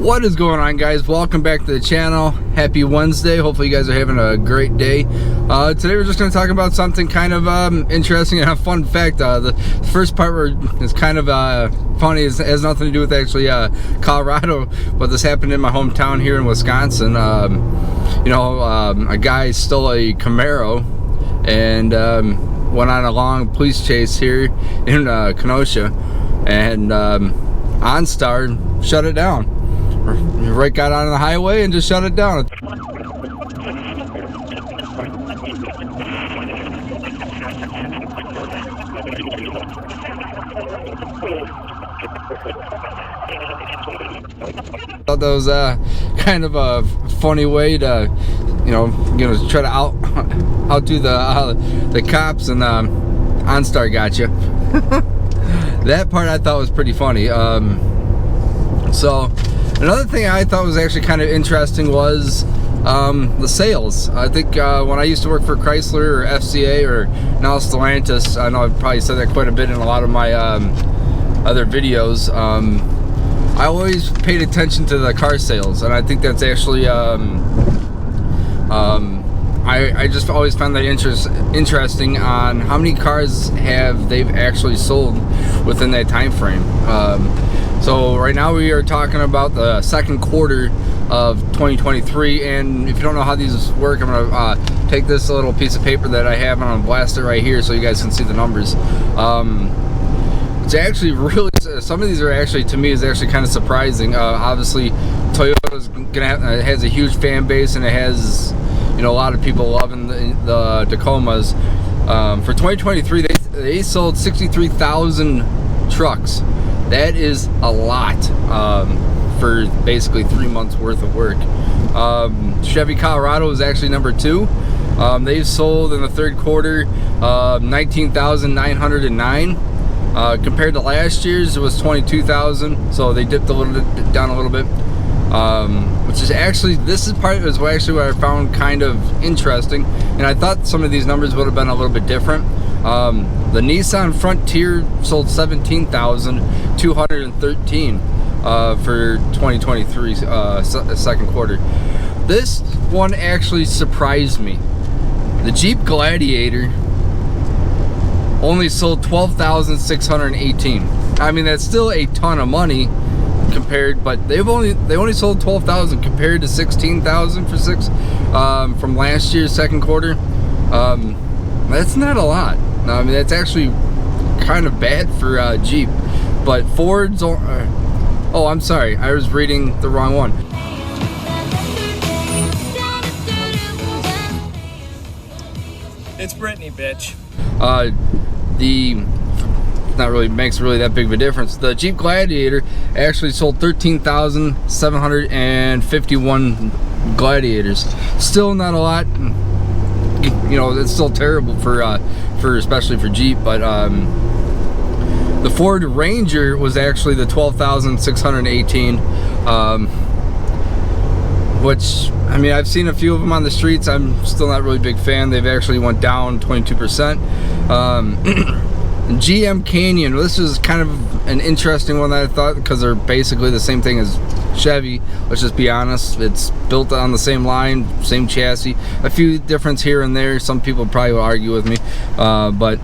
What is going on, guys? Welcome back to the channel. Happy Wednesday. Hopefully you guys are having a great day. Today we're just going to talk about something kind of interesting and a fun fact. The first part is kind of funny. It has nothing to do with actually Colorado, but this happened in my hometown here in Wisconsin. A guy stole a Camaro and went on a long police chase here in Kenosha, and OnStar shut it down. Right, got on the highway and just shut it down. Thought that was kind of a funny way to, try to outdo the cops, and OnStar got you. That part I thought was pretty funny. So another thing I thought was actually kind of interesting was the sales. I think when I used to work for Chrysler or FCA or now Stellantis, I know I've probably said that quite a bit in a lot of my other videos, I always paid attention to the car sales, and I think that's actually I just always found that interesting on how many cars they've actually sold within that time frame. So right now we are talking about the second quarter of 2023, and if you don't know how these work, I'm gonna take this little piece of paper that I have and I'm gonna blast it right here so you guys can see the numbers. It's actually really, some of these are actually, to me, is actually kind of surprising. Obviously Toyota's has a huge fan base, and it has a lot of people loving the Tacomas. For 2023 they sold 63,000 trucks. That is a lot for basically 3 months worth of work. Chevy Colorado is actually number 2. They've sold in the third quarter 19,909. Compared to last year's, it was 22,000, so they dipped down a little bit. Which is actually, this is what I found kind of interesting, and I thought some of these numbers would have been a little bit different. The Nissan Frontier sold 17,213 for 2023 second quarter. This one actually surprised me. The Jeep Gladiator only sold 12,618. I mean, that's still a ton of money compared, but they only sold 12,000 compared to 16,000 for from last year's second quarter. That's not a lot. I mean, that's actually kind of bad for Jeep. But Ford's, oh, I'm sorry, I was reading the wrong one. It's Brittany, bitch. Not really makes really that big of a difference. The Jeep Gladiator actually sold 13,751 Gladiators. Still not a lot. That's still terrible for especially for Jeep. But the Ford Ranger was actually the 12,618, which, I mean, I've seen a few of them on the streets. I'm still not really a big fan. They've actually went down 22%. GM Canyon, well, this is kind of an interesting one that I thought, because they're basically the same thing as Chevy. Let's just be honest, it's built on the same line, same chassis, a few difference here and there. Some people probably will argue with me, but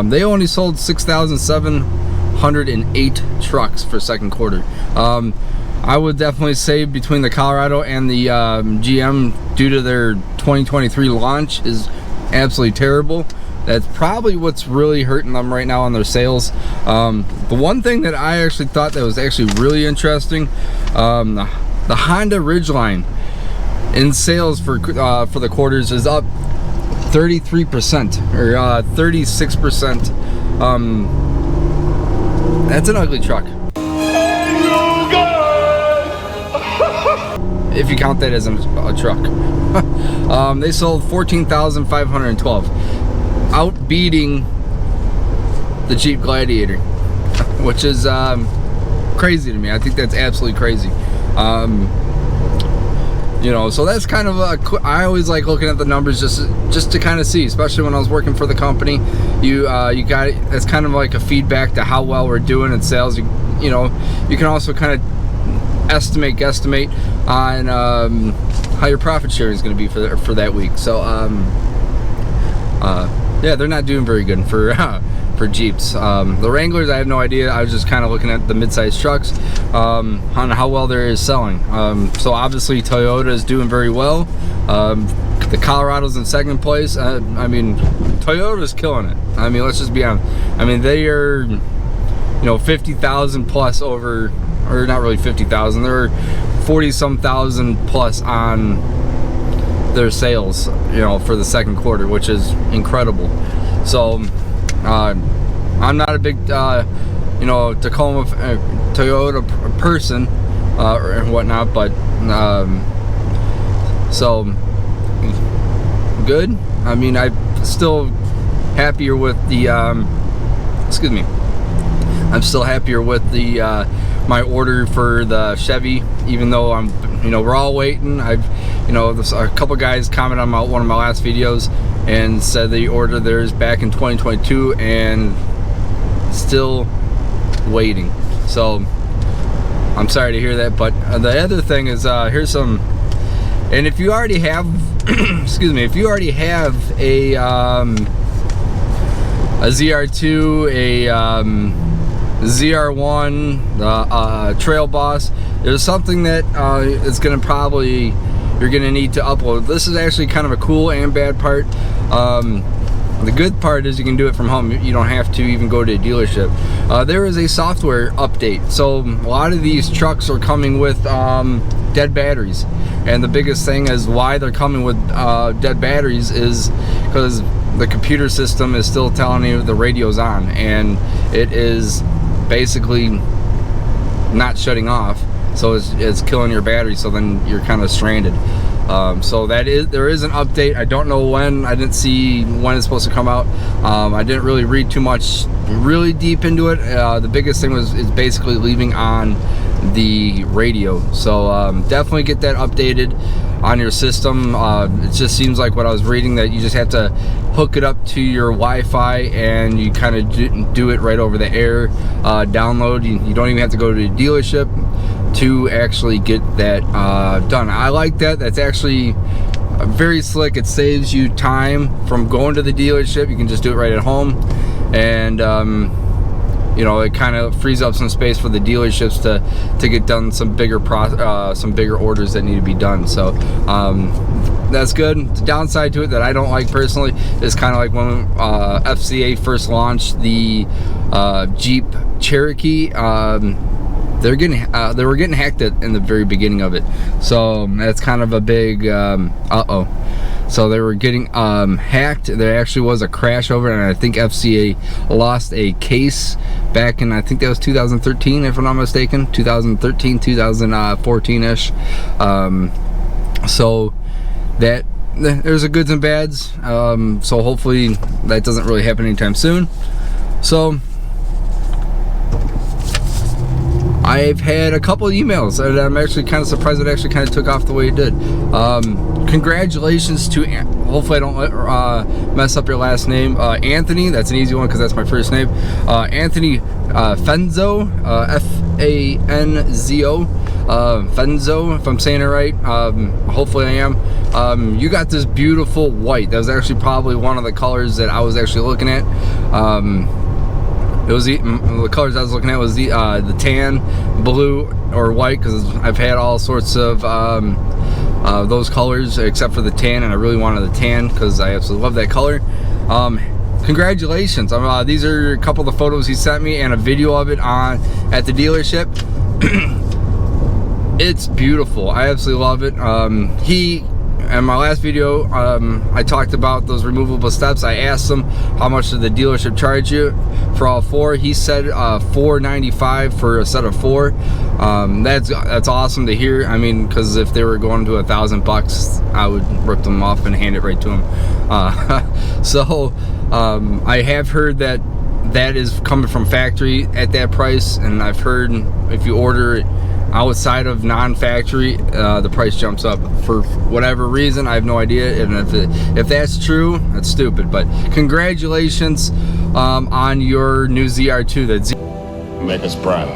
they only sold 6,708 trucks for second quarter. I would definitely say between the Colorado and the GM, due to their 2023 launch, is absolutely terrible. That's probably what's really hurting them right now on their sales. The one thing that I actually thought that was actually really interesting, the Honda Ridgeline in sales for the quarters is up 33% or 36%. That's an ugly truck. If you count that as a truck. They sold 14,512. Outbeating the Jeep Gladiator, which is crazy to me. I think that's absolutely crazy. So that's kind of I always like looking at the numbers just to kind of see, especially when I was working for the company. You got it. That's kind of like a feedback to how well we're doing in sales. You can also kind of guesstimate on how your profit sharing is going to be for that week. So yeah, they're not doing very good for Jeeps. The Wranglers, I have no idea. I was just kind of looking at the mid-sized trucks on how well they're selling. So obviously Toyota is doing very well. The Colorado's in second place. I mean, Toyota's killing it. I mean, let's just be honest. I mean, they are, 50,000 plus over, or not really 50,000. They're 40-some thousand plus on their sales, for the second quarter, which is incredible. So I'm not a big Tacoma Toyota person or whatnot, but so good. I mean, I'm still happier with the excuse me, I'm still happier with the my order for the Chevy, even though we're all waiting. A couple guys commented on one of my last videos and said they ordered theirs back in 2022 and still waiting. So I'm sorry to hear that, but the other thing is here's some, and if you already have excuse me, if you already have a ZR2, a ZR1, the Trail Boss, there's something that is going to probably, you're going to need to upload. This is actually kind of a cool and bad part. The good part is you can do it from home. You don't have to even go to a dealership. There is a software update. So a lot of these trucks are coming with dead batteries. And the biggest thing is why they're coming with dead batteries is because the computer system is still telling you the radio's on, and it is basically not shutting off. So it's killing your battery, so then you're kind of stranded. So there is an update. I don't know when. I didn't see when it's supposed to come out. I didn't really read too much really deep into it. The biggest thing is basically leaving on the radio. So definitely get that updated on your system. It just seems like what I was reading, that you just have to hook it up to your Wi-Fi and you kind of do it right over the air. Download. You don't even have to go to the dealership to actually get that done. I like that. That's actually very slick. It saves you time from going to the dealership. You can just do it right at home, and it kind of frees up some space for the dealerships to get done some bigger orders that need to be done. So that's good. The downside to it that I don't like personally is kind of like when FCA first launched the Jeep Cherokee. They were getting hacked in the very beginning of it, so that's kind of a big so they were getting hacked. There actually was a crash over it, and I think FCA lost a case back in, I think that was 2013 if I'm not mistaken, 2013, 2014-ish. So that there's a goods and bads. So hopefully that doesn't really happen anytime soon. So I've had a couple of emails and I'm actually kind of surprised it actually kind of took off the way it did. Congratulations to, hopefully I don't mess up your last name, Anthony. That's an easy one because that's my first name. Anthony Fenzo, F-A-N-Z-O, Fenzo, if I'm saying it right. Hopefully I am. You got this beautiful white. That was actually probably one of the colors that I was actually looking at. It was the colors I was looking at was the tan, blue, or white, because I've had all sorts of those colors except for the tan, and I really wanted the tan because I absolutely love that color. Congratulations! These are a couple of the photos he sent me and a video of it at the dealership. It's beautiful. I absolutely love it. In my last video, I talked about those removable steps. I asked him how much did the dealership charge you for all four. He said $495 for a set of four. That's awesome to hear. I mean, because if they were going to $1,000, I would rip them off and hand it right to him. So I have heard that is coming from factory at that price, and I've heard if you order it outside of non-factory, the price jumps up for whatever reason. I have no idea, and if that's true, that's stupid. But congratulations on your new ZR2. Make us proud.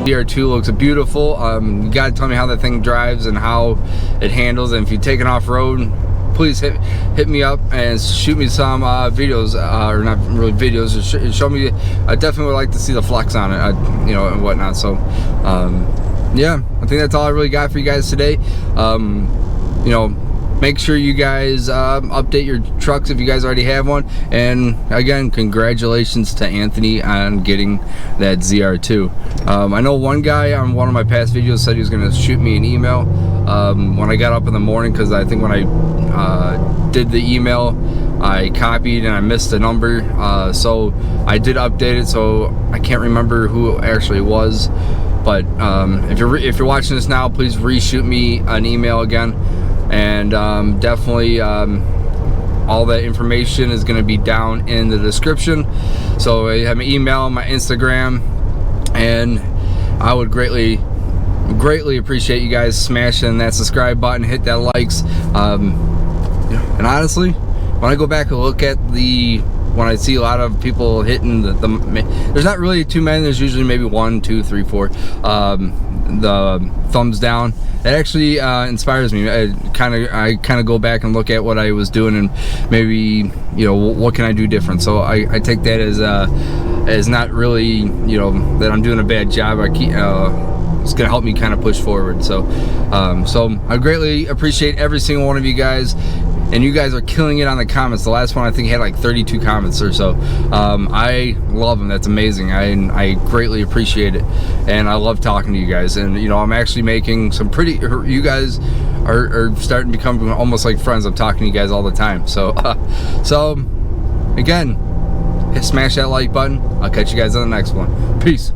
ZR2 looks beautiful. You gotta tell me how that thing drives and how it handles, and if you take it off road, please hit me up and shoot me some videos, or not really videos, show me. I definitely would like to see the flex on it, you know, and whatnot. So yeah, I think that's all I really got for you guys today. You know, make sure you guys update your trucks if you guys already have one. And again, congratulations to Anthony on getting that ZR2. I know one guy on one of my past videos said he was going to shoot me an email when I got up in the morning, because I think when I did the email, I copied and I missed the number, so I did update it, so I can't remember who it actually was. But if you're watching this now, please reshoot me an email again. And definitely all that information is going to be down in the description. So I have my email, my Instagram, and I would greatly appreciate you guys smashing that subscribe button, hit that likes. And honestly, when I go back and look at when I see a lot of people hitting there's not really too many, there's usually maybe 1, 2, 3, 4, the thumbs down. It actually inspires me. I kind of go back and look at what I was doing, and maybe, you know, what can I do different. So I take that as not really, you know, that I'm doing a bad job. It's gonna help me kind of push forward. So so I greatly appreciate every single one of you guys. And you guys are killing it on the comments. The last one I think had like 32 comments or so. I love them. That's amazing. I greatly appreciate it, and I love talking to you guys. And you know, I'm actually making some you guys are starting to become almost like friends. I'm talking to you guys all the time. So so again, smash that like button. I'll catch you guys on the next one. Peace.